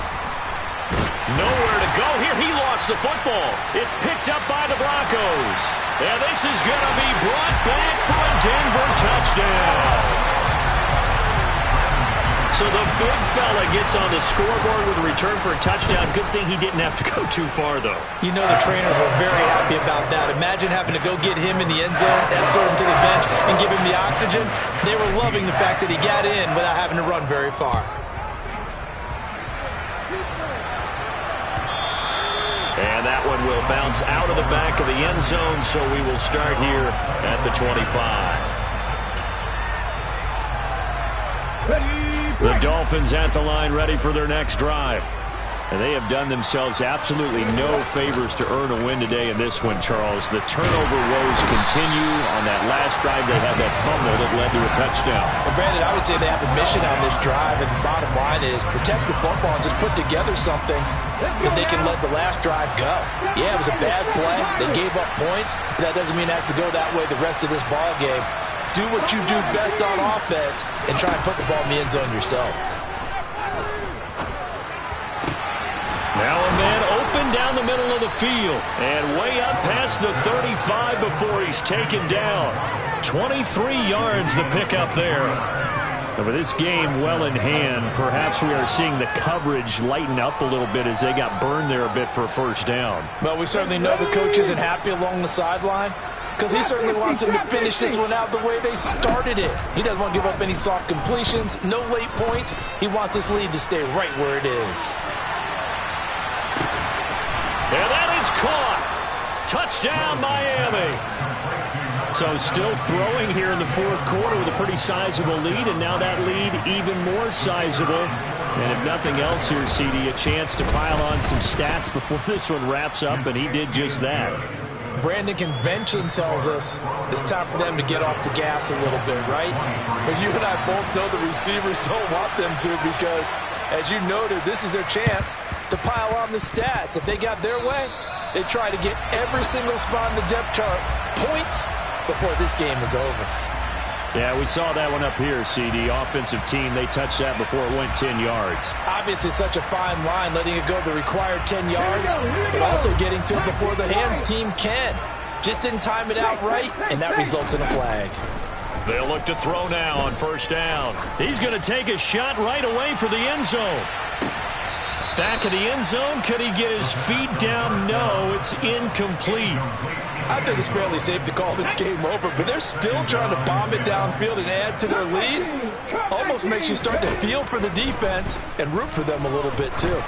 Nowhere to go here. He lost the football. It's picked up by the Broncos. And this is going to be brought back for a Denver touchdown. So the big fella gets on the scoreboard with a return for a touchdown. Good thing he didn't have to go too far, though. You know the trainers were very happy about that. Imagine having to go get him in the end zone, escort him to the bench, and give him the oxygen. They were loving the fact that he got in without having to run very far. And that one will bounce out of the back of the end zone, so we will start here at the 25. The Dolphins at the line ready for their next drive. And they have done themselves absolutely no favors to earn a win today in this one, Charles. The turnover woes continue. On that last drive, they had that fumble that led to a touchdown. Well, Brandon, I would say they have a mission on this drive, and the bottom line is protect the football and just put together something that they can let the last drive go. Yeah, it was a bad play. They gave up points, but that doesn't mean it has to go that way the rest of this ball game. Do what you do best on offense and try and put the ball in the end zone yourself. Now a man open down the middle of the field and way up past the 35 before he's taken down. 23 yards the pickup there. And with this game well in hand, perhaps we are seeing the coverage lighten up a little bit as they got burned there a bit for a first down. Well, we certainly know the coach isn't happy along the sideline because he certainly wants them to finish this one out the way they started it. He doesn't want to give up any soft completions, no late points. He wants this lead to stay right where it is. And that is caught. Touchdown, Miami. So still throwing here in the fourth quarter with a pretty sizable lead, and now that lead even more sizable. And if nothing else here, CD, a chance to pile on some stats before this one wraps up, and he did just that. Brandon, convention tells us it's time for them to get off the gas a little bit, right? But you and I both know the receivers don't want them to because, as you noted, this is their chance to pile on the stats. If they got their way, they try to get every single spot in the depth chart points before this game is over. Yeah, we saw that one up here, CD. Offensive team, they touched that before it went 10 yards. Obviously such a fine line, letting it go the required 10 yards, but also getting to it before the hands team can. Just didn't time it out right, and that results in a flag. They'll look to throw now on first down. He's going to take a shot right away for the end zone. Back of the end zone. Could he get his feet down? No, it's incomplete. I think it's fairly safe to call this game over, but they're still trying to bomb it downfield and add to their lead. Almost makes you start to feel for the defense and root for them a little bit, too.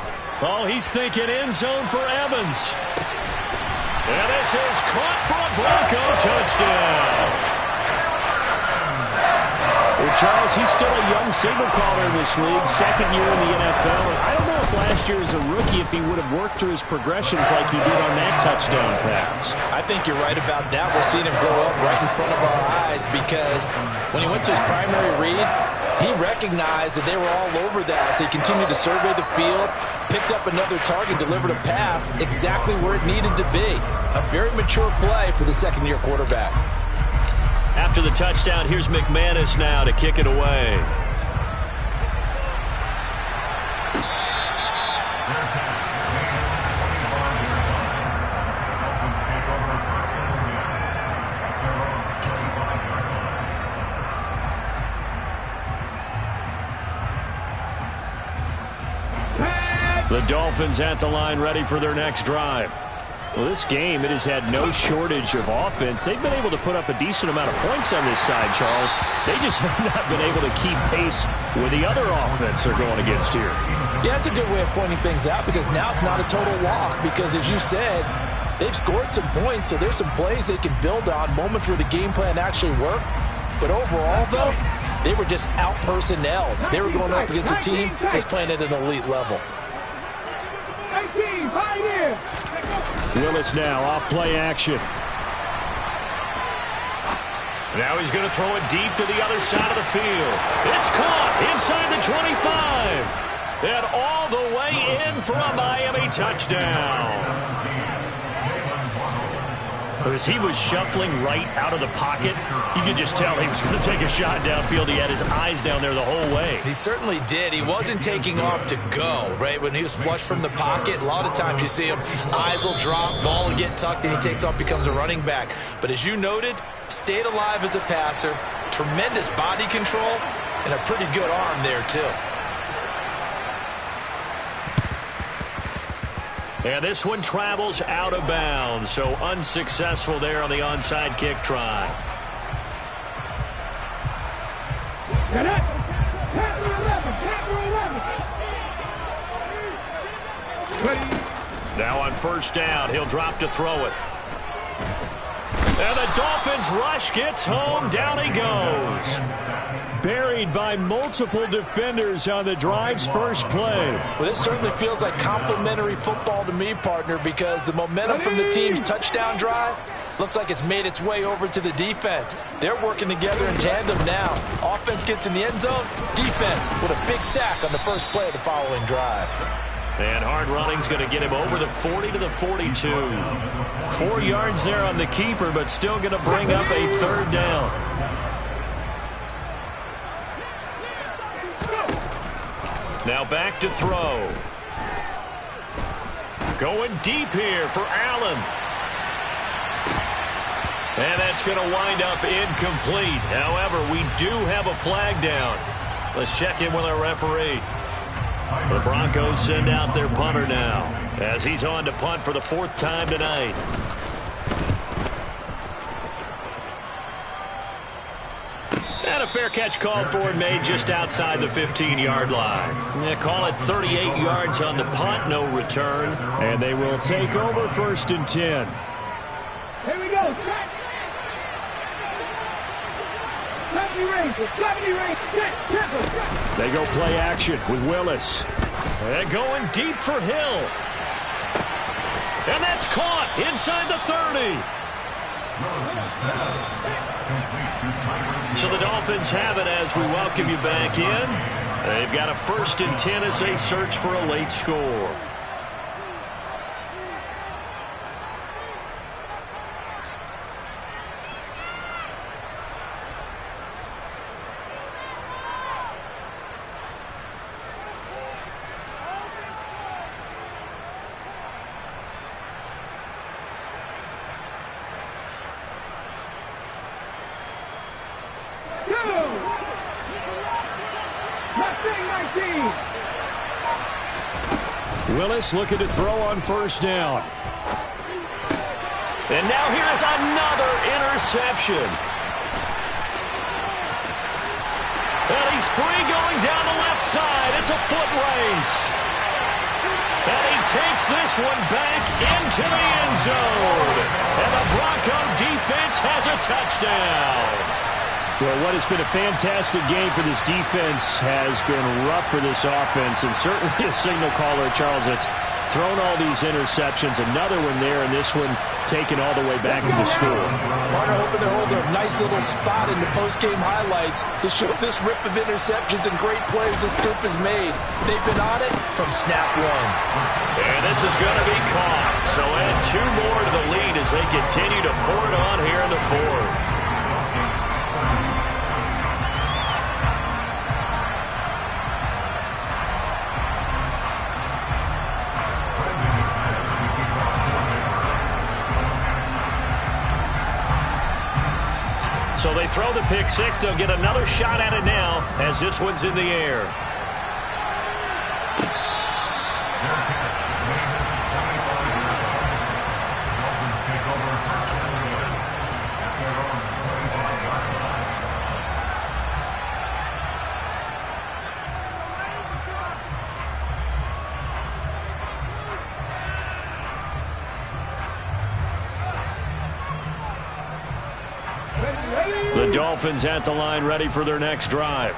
Oh, he's thinking end zone for Evans. And this is caught for a Bronco touchdown. Well, Charles, he's still a young signal caller in this league, second year in the NFL. And I don't know if last year as a rookie, if he would have worked through his progressions like he did on that touchdown pass. I think you're right about that. We're seeing him grow up right in front of our eyes because when he went to his primary read, he recognized that they were all over that. So he continued to survey the field, picked up another target, delivered a pass exactly where it needed to be. A very mature play for the second-year quarterback. After the touchdown, here's McManus now to kick it away. The Dolphins at the line ready for their next drive. Well, this game, it has had no shortage of offense. They've been able to put up a decent amount of points on this side, Charles. They just have not been able to keep pace with the other offense they're going against here. Yeah, it's a good way of pointing things out because now it's not a total loss because, as you said, they've scored some points, so there's some plays they can build on, moments where the game plan actually worked. But overall, though, they were just out-personnelled. They were going up against a team that's playing at an elite level. Willis now off play action. Now he's going to throw it deep to the other side of the field. It's caught inside the 25. And all the way in for a Miami touchdown. As he was shuffling right out of the pocket, you could just tell he was going to take a shot downfield. He had his eyes down there the whole way. He certainly did. He wasn't taking off to go, right? When he was flushed from the pocket, a lot of times you see him, eyes will drop, ball will get tucked, and he takes off, becomes a running back. But as you noted, stayed alive as a passer, tremendous body control, and a pretty good arm there, too. And this one travels out of bounds, so unsuccessful there on the onside kick try. Now on first down, he'll drop to throw it. And the Dolphins rush gets home, down he goes. buried by multiple defenders on the drive's first play. Well, this certainly feels like complimentary football to me, partner, because the momentum from the team's touchdown drive looks like it's made its way over to the defense. They're working together in tandem now. Offense gets in the end zone. Defense with a big sack on the first play of the following drive. And hard running's going to get him over the 40 to the 42. 4 yards there on the keeper, but still going to bring up a third down. Now back to throw. Going deep here for Allen. And that's going to wind up incomplete. However, we do have a flag down. Let's check in with our referee. The Broncos send out their punter now as he's on to punt for the 4th time tonight. And a fair catch called for and made just outside the 15-yard line. They call it 38 yards on the punt, no return. And they will take over 1st and 10. Here we go. They go play action with Willis. And going deep for Hill. And that's caught inside the 30. So the Dolphins have it as we welcome you back in. They've got a 1st and 10 as they search for a late score. Willis looking to throw on 1st down. And now here's another interception. And he's free going down the left side. It's a foot race. And he takes this one back into the end zone. And the Bronco defense has a touchdown. Well, what has been a fantastic game for this defense has been rough for this offense, and certainly a signal caller, Charles, that's thrown all these interceptions. Another one there, and this one taken all the way back to the score. Partner hoping to hold a nice little spot in the post-game highlights to show this rip of interceptions and great plays this group has made. They've been on it from snap one. And this is going to be caught. So add 2 more to the lead as they continue to pour it on here in the 4th. So they throw the pick 6. They'll get another shot at it now as this one's in the air. The Dolphins at the line ready for their next drive.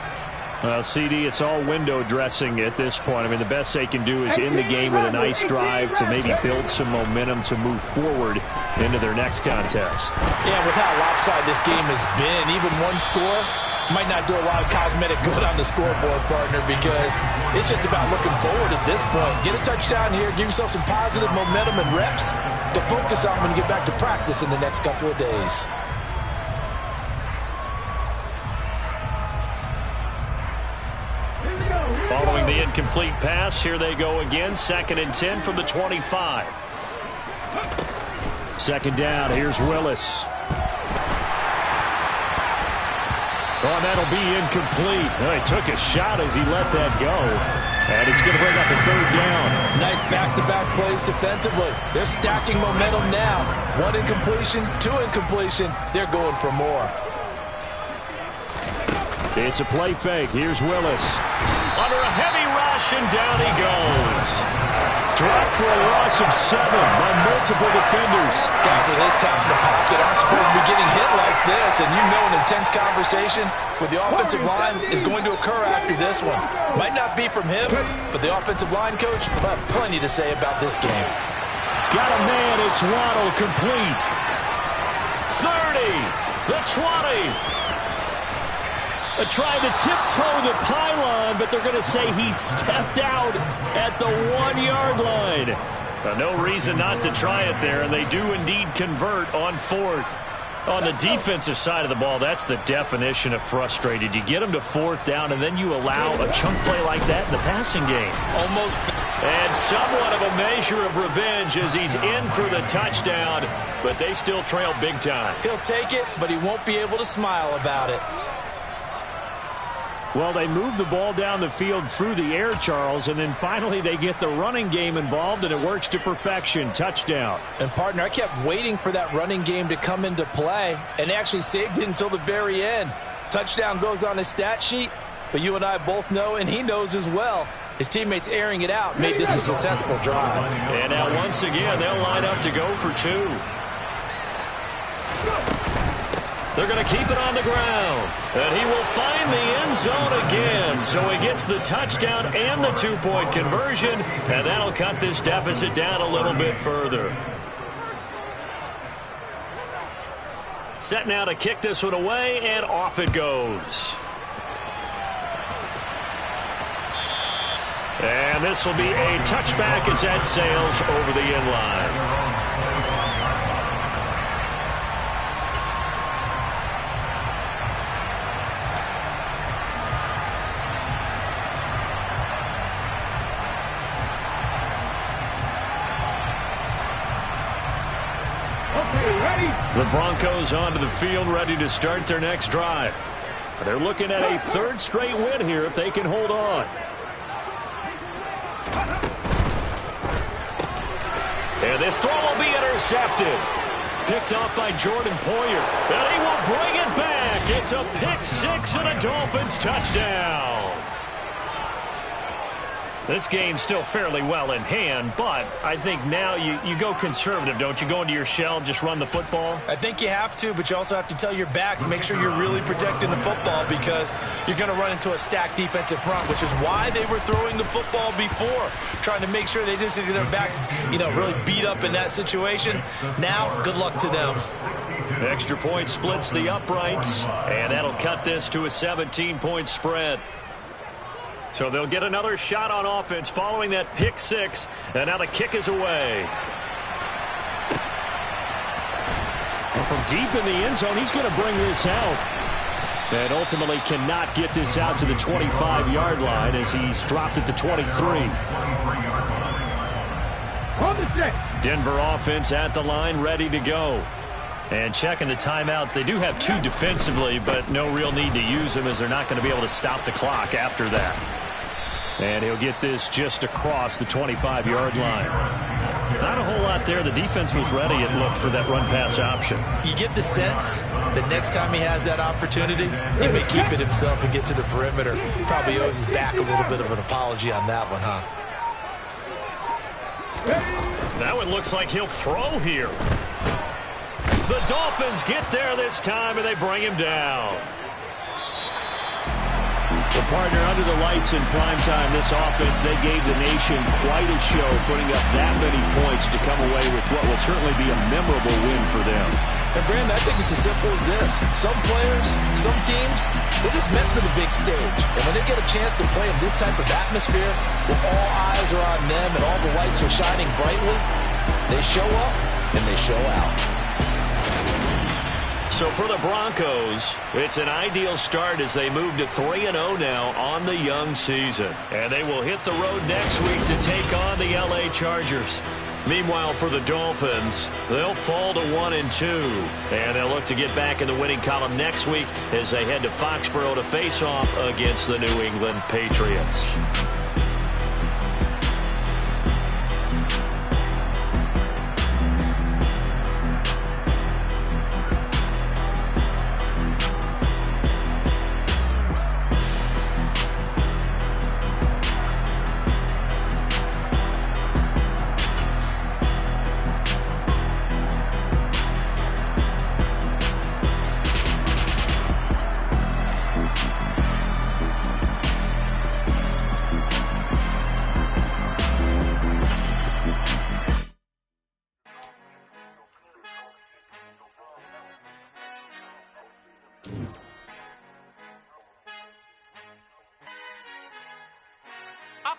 CD, it's all window dressing at this point. I mean, the best they can do is end the game with a nice drive to maybe build some momentum to move forward into their next contest. Yeah, with how lopsided this game has been, even one score might not do a lot of cosmetic good on the scoreboard, partner, because it's just about looking forward at this point. Get a touchdown here, give yourself some positive momentum and reps to focus on when you get back to practice in the next couple of days. Following the incomplete pass, here they go again. 2nd and 10 from the 25. 2nd down, here's Willis. Oh, and that'll be incomplete. Well, he took a shot as he let that go. And it's going to bring up a 3rd down. Nice back-to-back plays defensively. They're stacking momentum now. 1 incompletion, 2 incompletion. They're going for more. It's a play fake. Here's Willis. Under a heavy rush, and down he goes. Dropped for a loss of 7 by multiple defenders. Guys with his talent in the pocket aren't supposed to be getting hit like this, and you know an intense conversation with the offensive line is going to occur after this one. Might not be from him, but the offensive line coach will have plenty to say about this game. Got a man, it's Waddle, complete. 30, the 20. They're trying to tiptoe the pylon, but they're going to say he stepped out at the 1-yard line. No reason not to try it there, and they do indeed convert on 4th. On the defensive side of the ball, that's the definition of frustrated. You get them to 4th down, and then you allow a chunk play like that in the passing game. Almost. And somewhat of a measure of revenge as he's in for the touchdown, but they still trail big time. He'll take it, but he won't be able to smile about it. Well, they move the ball down the field through the air, Charles, and then finally they get the running game involved, and it works to perfection. Touchdown. And, partner, I kept waiting for that running game to come into play and actually saved it until the very end. Touchdown goes on his stat sheet, but you and I both know, and he knows as well, his teammates airing it out made this a successful drive. And now once again, they'll line up to go for 2. They're going to keep it on the ground. And he will find the end zone again. So he gets the touchdown and the 2-point conversion. And that'll cut this deficit down a little bit further. Set now to kick this one away, and off it goes. And this will be a touchback as that sails over the end line. The Broncos onto the field, ready to start their next drive. They're looking at a 3rd straight win here if they can hold on. And this throw will be intercepted. Picked off by Jordan Poyer. And he will bring it back. It's a pick-6 and a Dolphins touchdown. This game's still fairly well in hand, but I think now you go conservative, don't you? Go into your shell and just run the football? I think you have to, but you also have to tell your backs, make sure you're really protecting the football because you're going to run into a stacked defensive front, which is why they were throwing the football before, trying to make sure they just get their backs, really beat up in that situation. Now, good luck to them. Extra point splits the uprights, and that'll cut this to a 17-point spread. So they'll get another shot on offense following that pick-6, and now the kick is away. And from deep in the end zone, he's going to bring this out. And ultimately cannot get this out to the 25-yard line as he's dropped at the 23. Denver offense at the line, ready to go. And checking the timeouts. They do have 2 defensively, but no real need to use them as they're not going to be able to stop the clock after that. And he'll get this just across the 25-yard line. Not a whole lot there. The defense was ready, it looked, for that run-pass option. You get the sense that next time he has that opportunity, he may keep it himself and get to the perimeter. Probably owes his back a little bit of an apology on that one, huh? Now it looks like he'll throw here. The Dolphins get there this time, and they bring him down. The partner under the lights in primetime, this offense, they gave the nation quite a show, putting up that many points to come away with what will certainly be a memorable win for them. And, Brandon, I think it's as simple as this. Some players, some teams, they're just meant for the big stage. And when they get a chance to play in this type of atmosphere, where all eyes are on them and all the lights are shining brightly, they show up and they show out. So for the Broncos, it's an ideal start as they move to 3-0 now on the young season. And they will hit the road next week to take on the LA Chargers. Meanwhile, for the Dolphins, they'll fall to 1-2. And they'll look to get back in the winning column next week as they head to Foxborough to face off against the New England Patriots.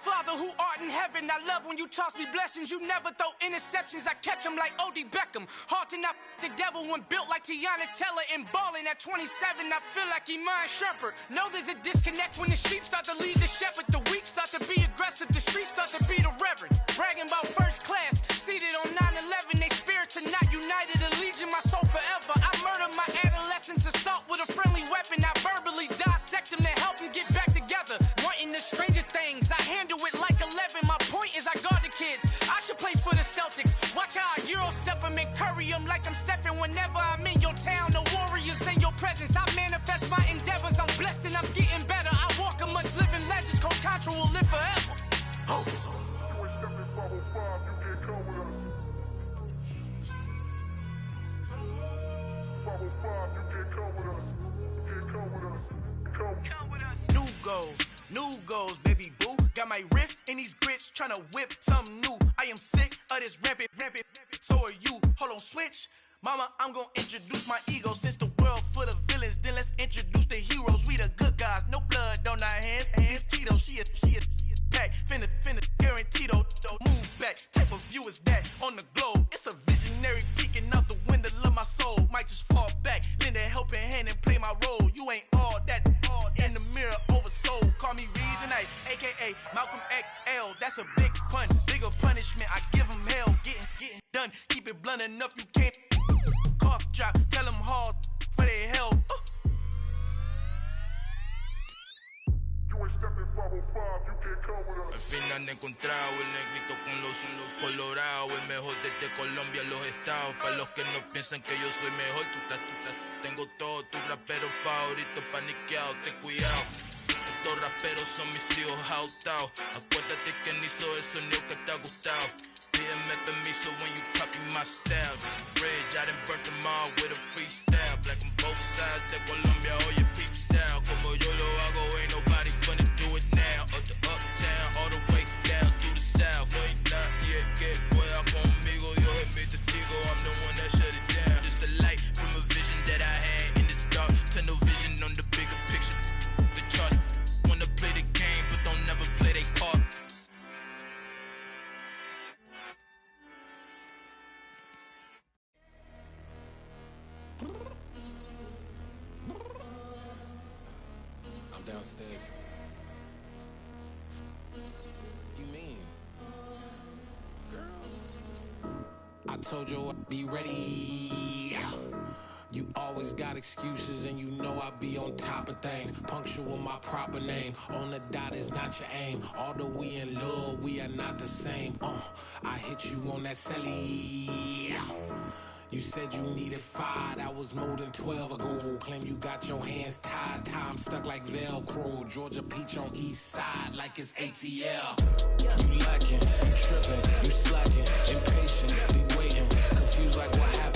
Father who art in heaven, I love when you toss me blessings. You never throw interceptions, I catch them like O.D. Beckham. Hard to not the devil when built like Tiana Teller and balling at 27. I feel like Iman Shumpert. Know there's a disconnect when the sheep start to lead the shepherd. The weak start to be aggressive, the streets start to be the reverend. Bragging about first class, seated on 9/11. They spirits are not united, a legion, my soul forever. I murder my adolescence, assault with a friendly weapon. I verbally dissect them to help them get back together. Wanting the stranger things, I handle it like 11. My point is I guard the kids. I should play for the Celtics. Watch how I Euro step them and curry them like I'm Stephen. Whenever I'm in your town, the Warriors in your presence. I manifest my endeavors. I'm blessed and I'm getting better. I walk amongst living legends. Coach Contra will live forever. Oh. New goals, baby boo. Got my wrist in these grits, tryna whip something new. I am sick of this rampant. So are you. Hold on, switch. Mama, I'm gonna introduce my ego. Since the world full of villains, then let's introduce the heroes. We the good guys, no blood on our hands. It's Tito, she is back. Finna, guaranteed, move back. Type of view is that on the globe? It's a visionary peeking out the window of my soul. Might just fall back, lend a helping hand and play my role. You ain't all that in the mirror oversold. Call me Reason A, aka Malcolm XL. That's a big pun, bigger punishment. I give him hell, getting done. Keep it blunt enough, you can't cough drop. Tell them hard for their health. Al fin han encontrado el negrito con los colorados, el mejor desde Colombia, los estados. Para los que no piensan que yo soy mejor, tengo todo, tu rapero favorito paniqueado, ten cuidado. Estos raperos son mis hijos jautados. Acuérdate que ni hizo el sonido que te ha gustado. Pídeme permiso when you copy my style. This bridge, I done burnt them all with a freestyle. Black on both sides de Colombia, oye peep style. Como yo lo hago, ain't nobody finna do it now. Up to uptown, all the way down through the south. No hay nadie que pueda conmigo, Dios es mi testigo. I'm the one that shut it down. Just the light from a vision that I had in the dark. Tunnel vision on the bigger picture. The charts wanna play the game, but don't never play their part. I'm downstairs. You mean? Girl, I told you I'd be ready. You always got excuses and you know I be on top of things. Punctual my proper name. On the dot is not your aim. Although we in love, we are not the same. I hit you on that celly. You said you needed 5, that was more than 12 ago. Claim you got your hands tied, time stuck like Velcro. Georgia Peach on east side like it's ATL. You lacking, you tripping, you slacking, impatient, be waiting, confused like what happened.